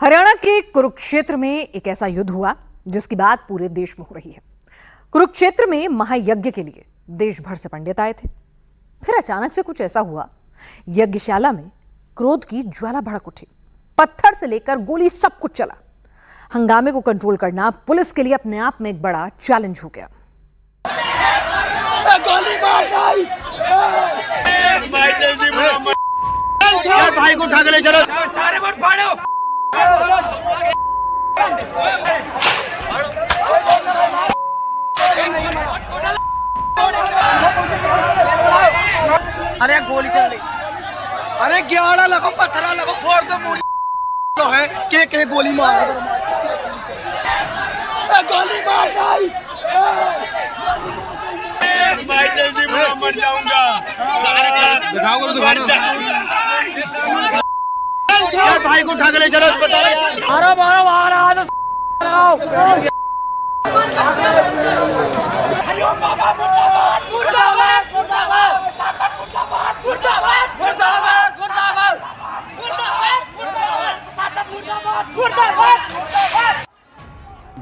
हरियाणा के कुरुक्षेत्र में एक ऐसा युद्ध हुआ जिसकी बात पूरे देश में हो रही है। कुरुक्षेत्र में महायज्ञ के लिए देश भर से पंडित आए थे। फिर अचानक से कुछ ऐसा हुआ, यज्ञशाला में क्रोध की ज्वाला भड़क उठी। पत्थर से लेकर गोली सब कुछ चला। हंगामे को कंट्रोल करना पुलिस के लिए अपने आप में एक बड़ा चैलेंज हो गया। गोली मार भाई को उठा के ले चलो, सारे मत फाड़ो। अरे गोली चल रही, अरे 11 लगो, पत्थर लगो, फोड़ दो मूड़ी तो है के गोली मार, गोली मार भाई जल्दी मर जाऊंगा। भाई को उठा के ले चलो, मारो मारो मारो।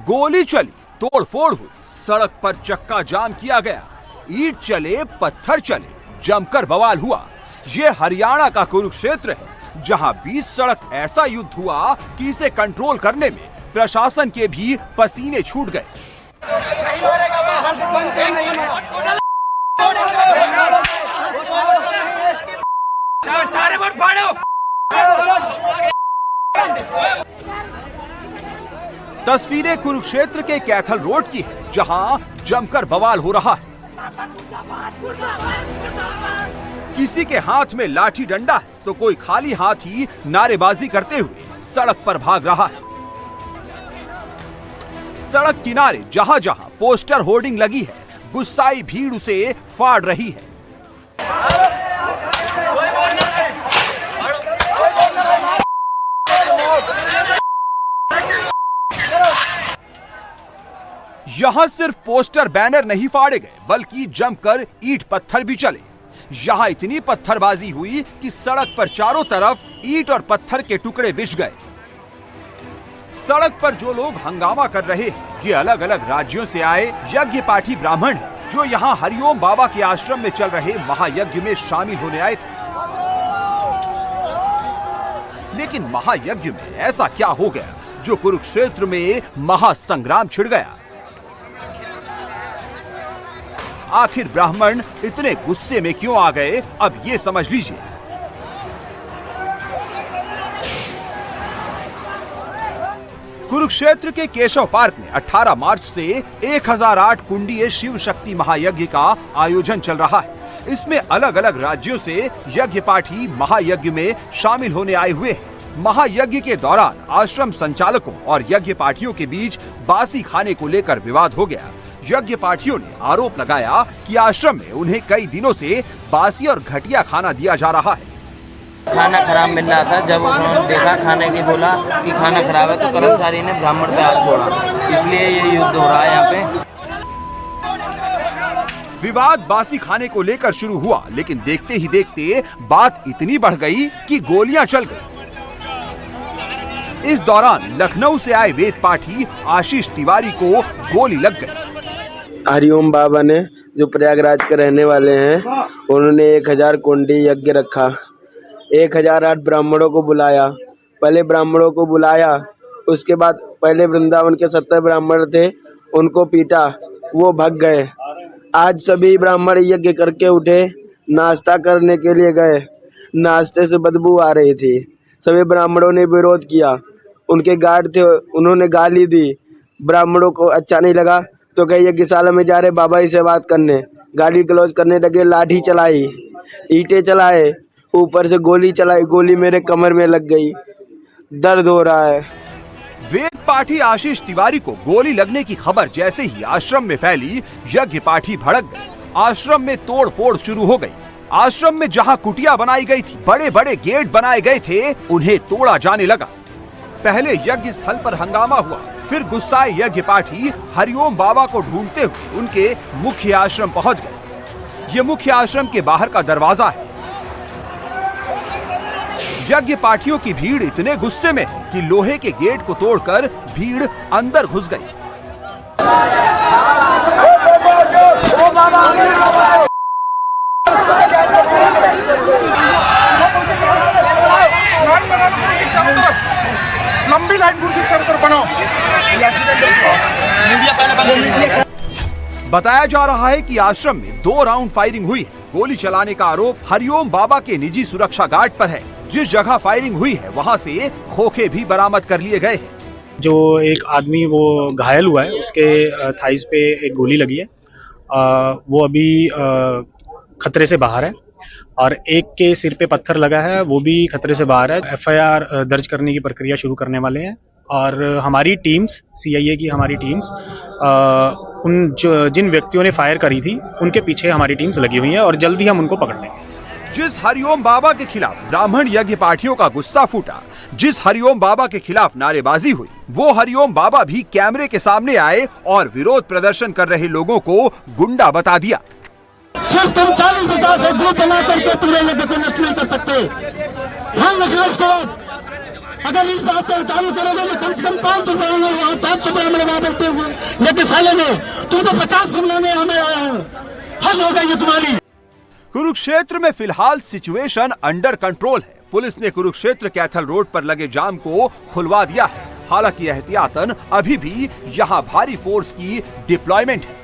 गोली चली, तोड़फोड़ हुई, सड़क पर चक्का जाम किया गया, ईंट चले, पत्थर चले, जमकर बवाल हुआ। ये हरियाणा का कुरुक्षेत्र है, जहां बीच सड़क ऐसा युद्ध हुआ कि इसे कंट्रोल करने में प्रशासन के भी पसीने छूट गए। सारे मत फाड़ो। तस्वीरें कुरुक्षेत्र के कैथल रोड की है, जहां जमकर बवाल हो रहा है। किसी के हाथ में लाठी डंडा है तो कोई खाली हाथ ही नारेबाजी करते हुए सड़क पर भाग रहा है। सड़क किनारे जहां जहां पोस्टर होर्डिंग लगी है, गुस्साई भीड़ उसे फाड़ रही है। यहां सिर्फ पोस्टर बैनर नहीं फाड़े गए, बल्कि जमकर ईंट पत्थर भी चले। यहां इतनी पत्थरबाजी हुई कि सड़क पर चारों तरफ ईंट और पत्थर के टुकड़े बिछ गए। सड़क पर जो लोग हंगामा कर रहे हैं, ये अलग अलग राज्यों से आए यज्ञ पाठी ब्राह्मण हैं, जो यहां हरिओम बाबा के आश्रम में चल रहे महायज्ञ में शामिल होने आए थे। लेकिन महायज्ञ में ऐसा क्या हो गया जो कुरुक्षेत्र में महासंग्राम छिड़ गया? आखिर ब्राह्मण इतने गुस्से में क्यों आ गए, अब ये समझ लीजिए। कुरुक्षेत्र के केशव पार्क में 18 मार्च से 1008 कुंडीय शिव शक्ति महायज्ञ का आयोजन चल रहा है। इसमें अलग अलग राज्यों से यज्ञ पाठी महायज्ञ में शामिल होने आए हुए हैं। महायज्ञ के दौरान आश्रम संचालकों और यज्ञ पाठियों के बीच बासी खाने को लेकर विवाद हो गया। यज्ञ पाठियों ने आरोप लगाया कि आश्रम में उन्हें कई दिनों से बासी और घटिया खाना दिया जा रहा है। खाना खराब मिल रहा था। जब उन्होंने देखा खाने की, बोला कि खाना खराब है, तो कर्मचारी ने ब्राह्मण पे हाथ छोड़ा। इसलिए ये युद्ध हो रहा है यहाँ पे। विवाद बासी खाने को लेकर शुरू हुआ, लेकिन देखते ही देखते बात इतनी बढ़ गई कि गोलियां चल गई। इस दौरान लखनऊ से आए वेद पाठी आशीष तिवारी को गोली लग गई। हरिओम बाबा ने, जो प्रयागराज के रहने वाले हैं, उन्होंने 1000 कुंडी यज्ञ रखा। 1008 ब्राह्मणों को बुलाया। पहले ब्राह्मणों को बुलाया, उसके बाद पहले वृंदावन के 70 ब्राह्मण थे, उनको पीटा, वो भाग गए। आज सभी ब्राह्मण यज्ञ करके उठे, नाश्ता करने के लिए गए। नाश्ते से बदबू आ रही थी। सभी ब्राह्मणों ने विरोध किया। उनके गार्ड थे, उन्होंने गाली दी। ब्राह्मणों को अच्छा नहीं लगा तो कई यज्ञशाला में जा रहे बाबा ही से बात करने, गाली गलौज करने लगे। लाठी चलाई, ईंटें चलाए, ऊपर से गोली चलाई। गोली मेरे कमर में लग गई, दर्द हो रहा है। वेद पाठी आशीष तिवारी को गोली लगने की खबर जैसे ही आश्रम में फैली, यज्ञ पाठी भड़क गए। आश्रम में तोड़फोड़ शुरू हो गई। आश्रम में जहां कुटिया बनाई गई थी, बड़े बड़े गेट बनाए गए थे, उन्हें तोड़ा जाने लगा। पहले यज्ञ स्थल पर हंगामा हुआ, फिर गुस्साए यज्ञ पाठी हरिओम बाबा को ढूंढते हुए उनके मुख्य आश्रम पहुंच गए। ये मुख्य आश्रम के बाहर का दरवाजा है। यज्ञ पार्टियों की भीड़ इतने गुस्से में है कि लोहे के गेट को तोड़कर भीड़ अंदर घुस गई। लंबी लाइन गुरु जी चारों तरफ बनाओ। बताया जा रहा है कि आश्रम में 2 राउंड फायरिंग हुई है। गोली चलाने का आरोप हरिओम बाबा के निजी सुरक्षा गार्ड पर है। जिस जगह फायरिंग हुई है वहां से खोखे भी बरामद कर लिए गए हैं। जो एक आदमी वो घायल हुआ है, उसके थाइस पे एक गोली लगी है। वो अभी खतरे से बाहर है और एक के सिर पे पत्थर लगा है, वो भी खतरे से बाहर है। एफआईआर दर्ज करने की प्रक्रिया शुरू करने वाले हैं और हमारी टीम्स, सीआईए की हमारी टीम्स जिन व्यक्तियों ने फायर करी थी उनके पीछे हमारी टीम्स लगी हुई हैं और जल्दी हम उनको पकड़ लेंगे। जिस हरिओम बाबा के खिलाफ ब्राह्मण यज्ञ पार्टियों का गुस्सा फूटा, जिस हरिओम बाबा के खिलाफ नारेबाजी हुई, वो हरिओम बाबा भी कैमरे के सामने आए और विरोध प्रदर्शन कर रहे लोगों को गुंडा बता दिया। सिर्फ तुम 40-50 एक ग्रुप बना करके पूरे यज्ञ को नष्ट नहीं कर सकते। ध्यान रखना इसको। अगर इस बात पर उतारू करोगे तो कम से कम 500 रुपए वहाँ 700 रुपए हमें वहां बढ़ते हुए यज्ञशाला में तुमको 50 घुमाने हमें आया है। हल होगा ये तुम्हारी। कुरुक्षेत्र में फिलहाल सिचुएशन अंडर कंट्रोल है। पुलिस ने कुरुक्षेत्र कैथल रोड पर लगे जाम को खुलवा दिया है। हालांकि एहतियातन अभी भी यहाँ भारी फोर्स की डिप्लॉयमेंट है।